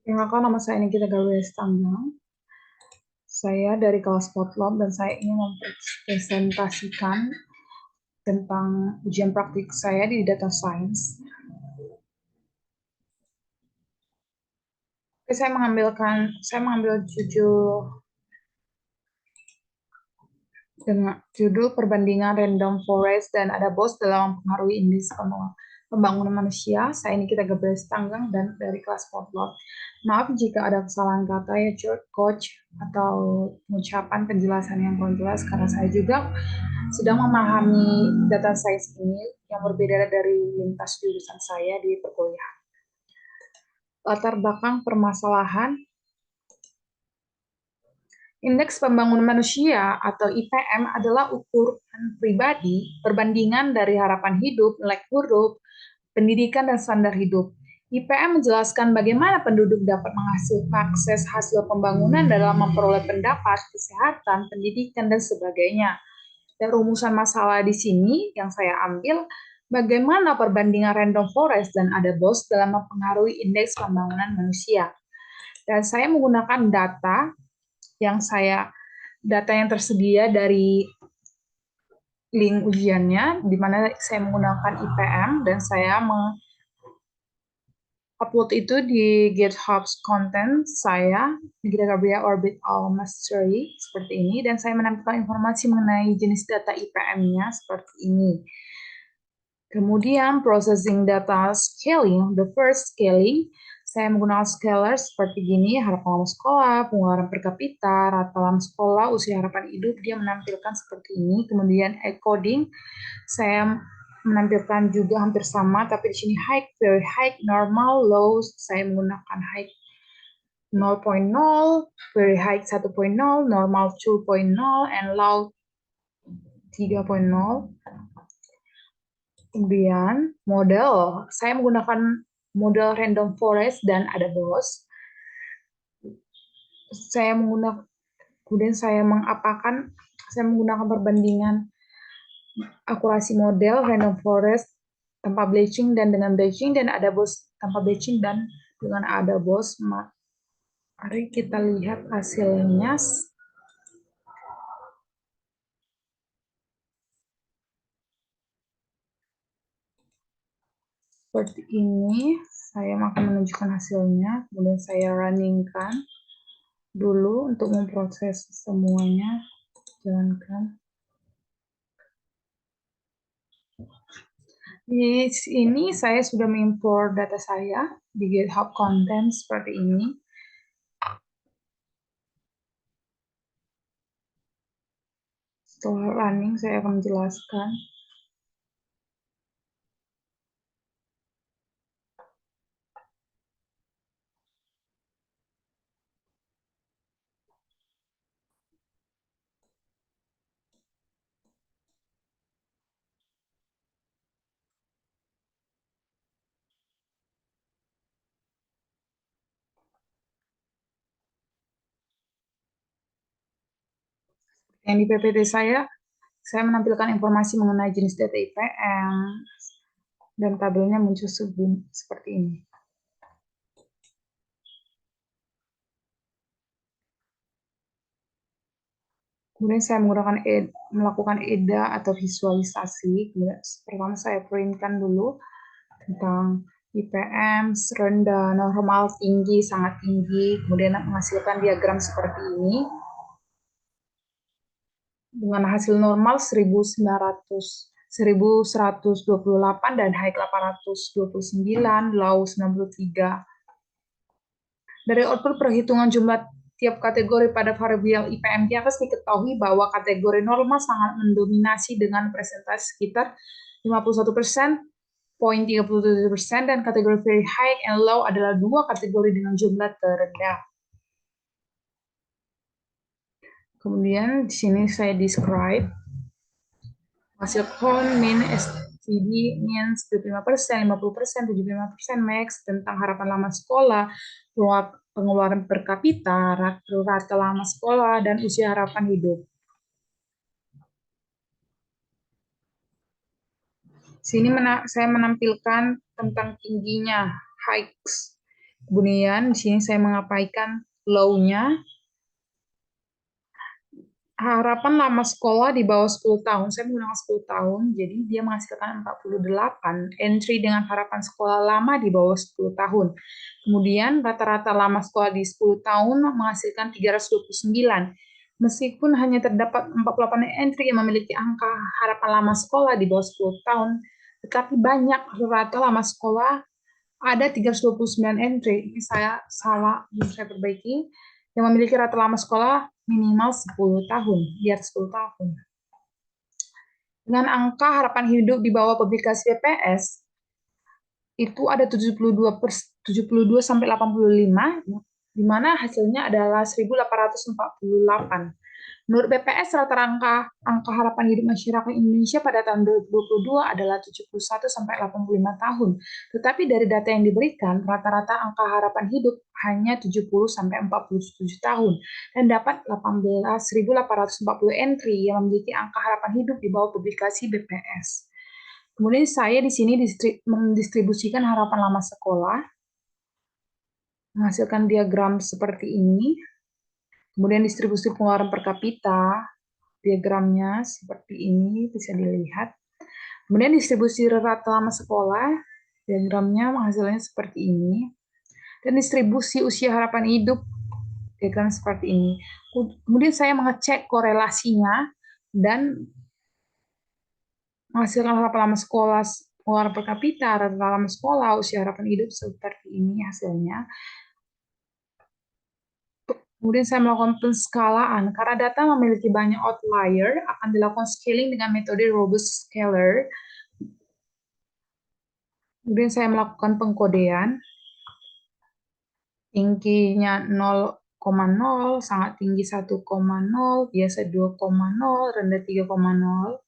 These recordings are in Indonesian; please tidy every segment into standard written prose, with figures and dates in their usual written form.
Perkenalkan, nama saya Nikita Gabriel Stambang. Saya dari kelas Potlab dan saya ingin mempresentasikan tentang ujian praktik saya di data science. Oke, saya mengambil dengan judul perbandingan random forest dan ada bos dalam mempengaruhi indeks pembangunan manusia. Saya Nikita Gabriel Stambang dan dari kelas Potlab. Maaf jika ada kesalahan kata ya coach atau ucapan penjelasan yang kurang jelas karena saya juga sedang memahami data science ini yang berbeda dari lintas jurusan saya di perkuliahan. Latar belakang permasalahan, indeks pembangunan manusia atau IPM adalah ukuran pribadi perbandingan dari harapan hidup, nilai huruf, pendidikan, dan standar hidup. IPM menjelaskan bagaimana penduduk dapat mengakses hasil pembangunan dalam memperoleh pendapat, kesehatan, pendidikan, dan sebagainya. Dan rumusan masalah di sini yang saya ambil, bagaimana perbandingan random forest dan ada bos dalam mempengaruhi indeks pembangunan manusia. Dan saya menggunakan data yang tersedia dari link ujiannya, di mana saya menggunakan IPM dan saya upload itu di GitHub content saya, Nikita Gabriel Orbital Mastery, seperti ini, dan saya menampilkan informasi mengenai jenis data IPM-nya seperti ini. Kemudian processing data scaling, the first scaling, saya menggunakan scalar seperti gini, harapan lama sekolah, pengeluaran per kapita, rata lama sekolah, usia harapan hidup, dia menampilkan seperti ini. Kemudian encoding, saya menampilkan juga hampir sama, tapi di sini high, very high, normal, low, saya menggunakan high 0.0, very high 1.0, normal 2.0, and low 3.0. Kemudian model, saya menggunakan model random forest dan ada bos. Kemudian saya menggunakan perbandingan akurasi model random forest tanpa bleaching dan dengan bleaching dan ada bos tanpa bleaching dan dengan ada bos. Mari kita lihat hasilnya. Seperti ini, saya akan menunjukkan hasilnya, kemudian saya runningkan dulu untuk memproses semuanya. Jalankan. Di sini saya sudah mengimport data saya di GitHub Content seperti ini. Setelah running, saya akan menjelaskan. Yang di PPT saya menampilkan informasi mengenai jenis data IPM, dan tabelnya muncul seperti ini. Kemudian saya melakukan EDA atau visualisasi. Kemudian pertama saya printkan dulu tentang IPM, rendah, normal, tinggi, sangat tinggi. Kemudian menghasilkan diagram seperti ini. Dengan hasil normal 1128 dan high 829, low 93. Dari output perhitungan jumlah tiap kategori pada variabel IPM di atas diketahui bahwa kategori normal sangat mendominasi dengan persentase sekitar 51%, 0,37%, dan kategori very high and low adalah dua kategori dengan jumlah terendah. Kemudian di sini saya describe hasil cone, mean, STD, means 25%, 50%, 75%, max tentang harapan lama sekolah, pengeluaran per kapita, rata lama sekolah, dan usia harapan hidup. Sini saya menampilkan tentang tingginya, heights. Kemudian di sini saya mengabaikan low-nya. Harapan lama sekolah di bawah 10 tahun, saya menggunakan 10 tahun, jadi dia menghasilkan 48 entry dengan harapan sekolah lama di bawah 10 tahun. Kemudian rata-rata lama sekolah di 10 tahun menghasilkan 329. Meskipun hanya terdapat 48 entry yang memiliki angka harapan lama sekolah di bawah 10 tahun, tetapi banyak rata lama sekolah ada 329 entry. Ini saya salah, belum saya perbaiki. Yang memiliki rata lama sekolah minimal 10 tahun, di atas 10 tahun. Dengan angka harapan hidup di bawah publikasi BPS, itu ada 72 sampai 85, di mana hasilnya adalah 1848. Menurut BPS, rata-rata angka harapan hidup masyarakat Indonesia pada tahun 2022 adalah 71 sampai 85 tahun. Tetapi dari data yang diberikan, rata-rata angka harapan hidup hanya 70 sampai 47 tahun dan dapat 18.840 entry yang memiliki angka harapan hidup di bawah publikasi BPS. Kemudian saya di sini mendistribusikan harapan lama sekolah, menghasilkan diagram seperti ini. Kemudian distribusi pengeluaran per kapita, diagramnya seperti ini, bisa dilihat. Kemudian distribusi rata lama sekolah, diagramnya hasilnya seperti ini. Dan distribusi usia harapan hidup, diagram seperti ini. Kemudian saya mengecek korelasinya dan menghasilkan harapan lama sekolah, pengeluaran per kapita, rata lama sekolah, usia harapan hidup seperti ini hasilnya. Kemudian saya melakukan penskalaan. Karena data memiliki banyak outlier, akan dilakukan scaling dengan metode robust scaler. Kemudian saya melakukan pengkodean. Tingginya 0,0, sangat tinggi 1,0, biasa 2,0, rendah 3,0.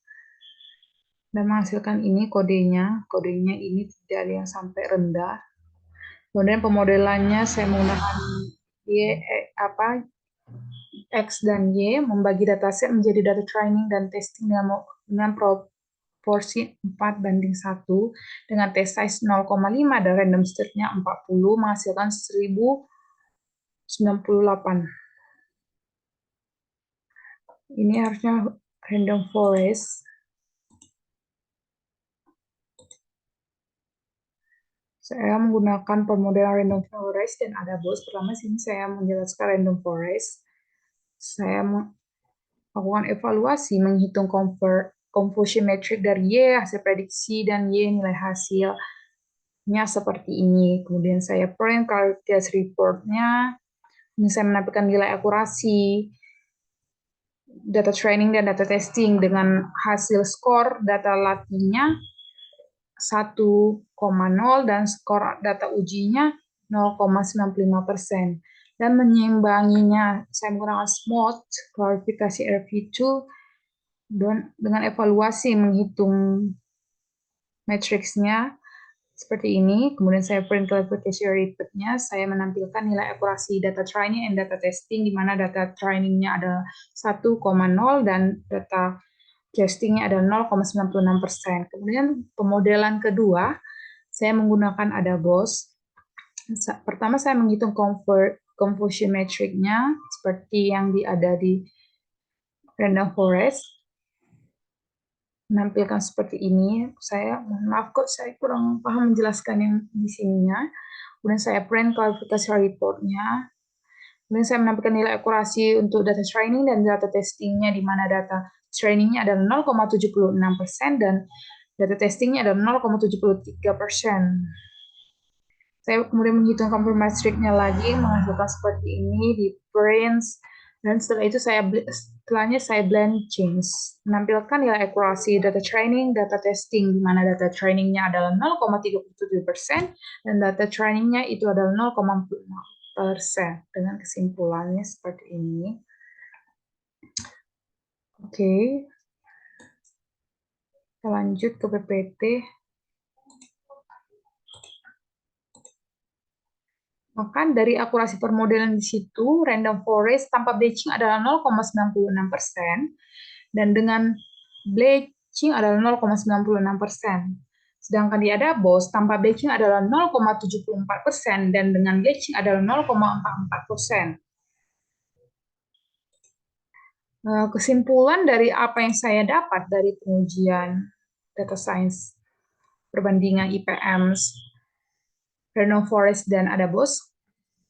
Dan menghasilkan ini kodenya. Kodenya ini tidak ada yang sampai rendah. Kemudian pemodelannya saya menggunakan X dan Y, membagi dataset menjadi data training dan testing dengan proporsi 4:1, dengan test size 0,5 dan random state-nya 40, menghasilkan 1098. Ini harusnya random forest. Saya menggunakan pemodelan random forest dan ada BOS. Pertama sini saya menjelaskan random forest. Saya melakukan evaluasi, menghitung conversion metric dari Y, hasil prediksi, dan Y nilai hasilnya seperti ini. Kemudian saya print qualitas report-nya. Ini saya menampilkan nilai akurasi, data training dan data testing dengan hasil skor data latihnya 1,0 dan skor data ujinya 0,95%. Dan menyeimbanginya, saya menggunakan SMOT, klarifikasi RV2, dengan evaluasi menghitung matriksnya seperti ini. Kemudian saya print classification report-nya, saya menampilkan nilai akurasi data training and data testing, di mana data trainingnya ada 1,0 dan data testingnya ada 0,96%. Kemudian pemodelan kedua, saya menggunakan ada BOS. Pertama saya menghitung conversion metric-nya seperti yang ada di random forest. Menampilkan seperti ini. Saya mohon maaf kok saya kurang paham menjelaskan yang di sininya. Kemudian saya print klarifikasi report-nya. Kemudian saya menampilkan nilai akurasi untuk data training dan data testingnya, di mana data trainingnya adalah 0,76% dan data testingnya adalah 0,73%. Saya kemudian menghitung confirmation-nya lagi, menghasilkan seperti ini di print, dan setelahnya saya blend change, menampilkan nilai akurasi data training, data testing, di mana data trainingnya adalah 0,37% dan data trainingnya itu adalah 0,46%. Dengan kesimpulannya seperti ini. Oke, kita lanjut ke PPT. Maka dari akurasi permodelan di situ, random forest tanpa bleaching adalah 0,96%, dan dengan bleaching adalah 0,96%. Sedangkan di Adabos, tanpa bleaching adalah 0,74% dan dengan bleaching adalah 0,44%. Kesimpulan dari apa yang saya dapat dari pengujian data science perbandingan IPM, Random Forest, dan Adabos.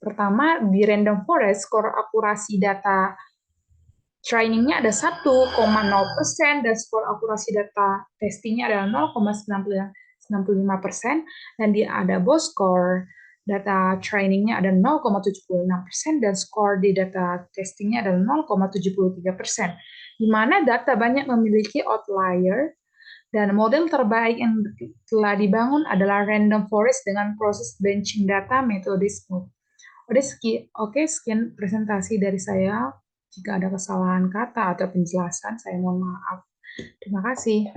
Pertama, di Random Forest, skor akurasi data trainingnya ada 1,0% dan skor akurasi data testingnya adalah 0,95%, dan di Adabos skor data trainingnya ada 0,76% dan skor di data testingnya adalah 0,73%, di mana data banyak memiliki outlier dan model terbaik yang telah dibangun adalah Random Forest dengan proses benching data metode smooth. Oke, sekian presentasi dari saya. Jika ada kesalahan kata atau penjelasan, saya mohon maaf. Terima kasih.